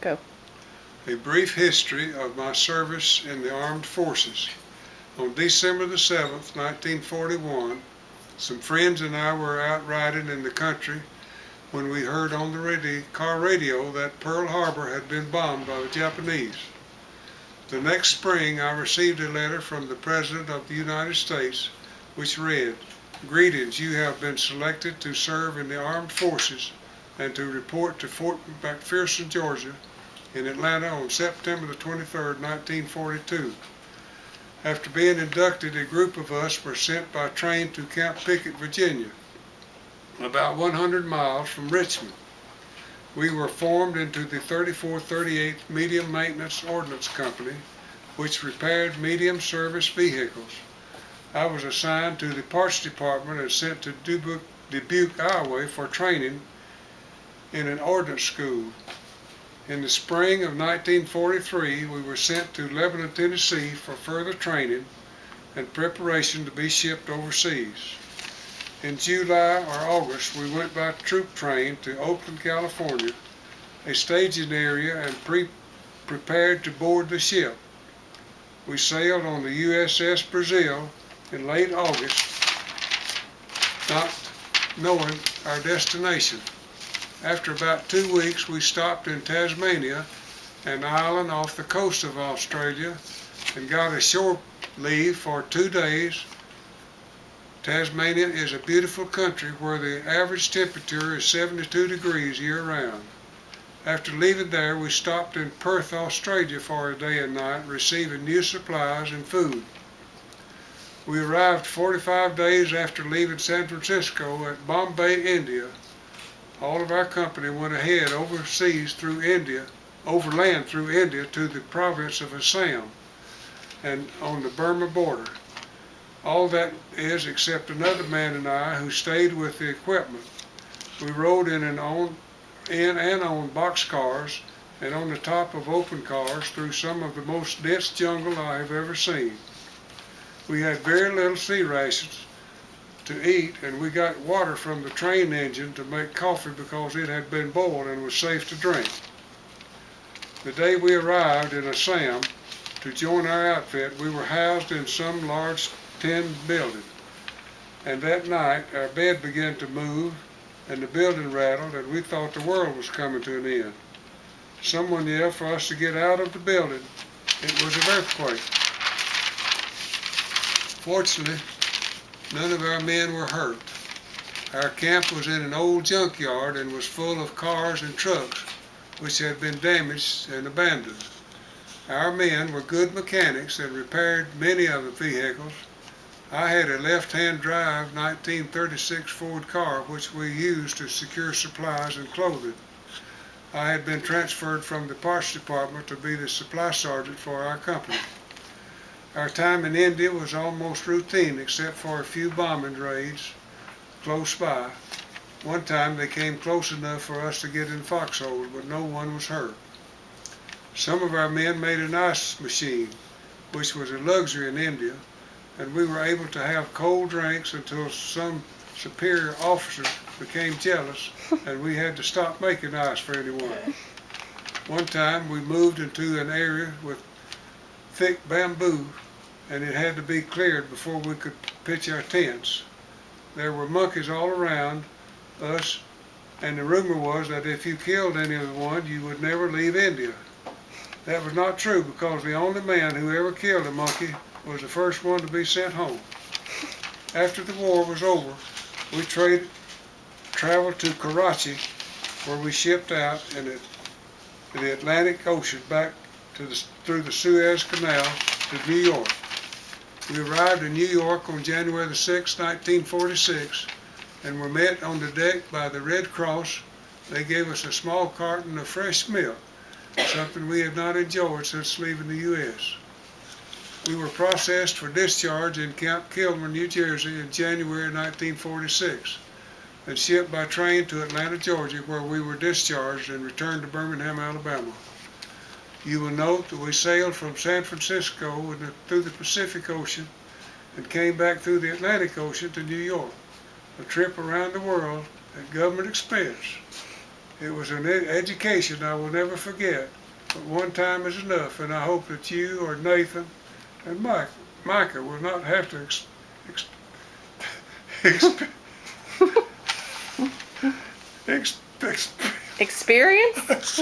Go. A brief history of my service in the armed forces. On December the 7th, 1941, some friends and I were out riding in the country when we heard on the car radio that Pearl Harbor had been bombed by the Japanese. The next spring, I received a letter from the President of the United States, which read, "Greetings, you have been selected to serve in the armed forces and to report to Fort McPherson, Georgia, in Atlanta on September the 23rd, 1942. After being inducted, a group of us were sent by train to Camp Pickett, Virginia, about 100 miles from Richmond. We were formed into the 34th 38th Medium Maintenance Ordnance Company, which repaired medium service vehicles. I was assigned to the Parts Department and sent to Dubuque, Iowa for training in an ordnance school. In the spring of 1943, we were sent to Lebanon, Tennessee for further training and preparation to be shipped overseas. In July or August, we went by troop train to Oakland, California, a staging area, and prepared to board the ship. We sailed on the USS Brazil in late August, not knowing our destination. After about 2 weeks, we stopped in Tasmania, an island off the coast of Australia, and got a shore leave for 2 days. Tasmania is a beautiful country where the average temperature is 72 degrees year-round. After leaving there, we stopped in Perth, Australia for a day and night, receiving new supplies and food. We arrived 45 days after leaving San Francisco at Bombay, India. All of our company went ahead overland through India to the province of Assam and on the Burma border. All that is except another man and I who stayed with the equipment. We rode in and on boxcars and on the top of open cars through some of the most dense jungle I have ever seen. We had very little sea rations to eat, and we got water from the train engine to make coffee because it had been boiled and was safe to drink. The day we arrived in Assam to join our outfit, we were housed in some large tin building, and that night our bed began to move and the building rattled, and we thought the world was coming to an end. Someone yelled for us to get out of the building. It was an earthquake. Fortunately, none of our men were hurt. Our camp was in an old junkyard and was full of cars and trucks which had been damaged and abandoned. Our men were good mechanics and repaired many of the vehicles. I had a left-hand drive 1936 Ford car which we used to secure supplies and clothing. I had been transferred from the Parts Department to be the supply sergeant for our company. Our time in India was almost routine except for a few bombing raids close by. One time they came close enough for us to get in foxholes, but no one was hurt. Some of our men made an ice machine, which was a luxury in India, and we were able to have cold drinks until some superior officer became jealous and we had to stop making ice for anyone. One time we moved into an area with thick bamboo, and it had to be cleared before we could pitch our tents. There were monkeys all around us, and the rumor was that if you killed any of the one, you would never leave India. That was not true, because the only man who ever killed a monkey was the first one to be sent home. After the war was over, we traveled to Karachi, where we shipped out in the Atlantic Ocean back through the Suez Canal to New York. We arrived in New York on January the 6th, 1946, and were met on the deck by the Red Cross. They gave us a small carton of fresh milk, something we had not enjoyed since leaving the U.S. We were processed for discharge in Camp Kilmer, New Jersey in January 1946, and shipped by train to Atlanta, Georgia, where we were discharged and returned to Birmingham, Alabama. You will note that we sailed from San Francisco through the Pacific Ocean and came back through the Atlantic Ocean to New York, a trip around the world at government expense. It was an education I will never forget. But one time is enough, and I hope that you or Nathan and Micah will not have to Experience?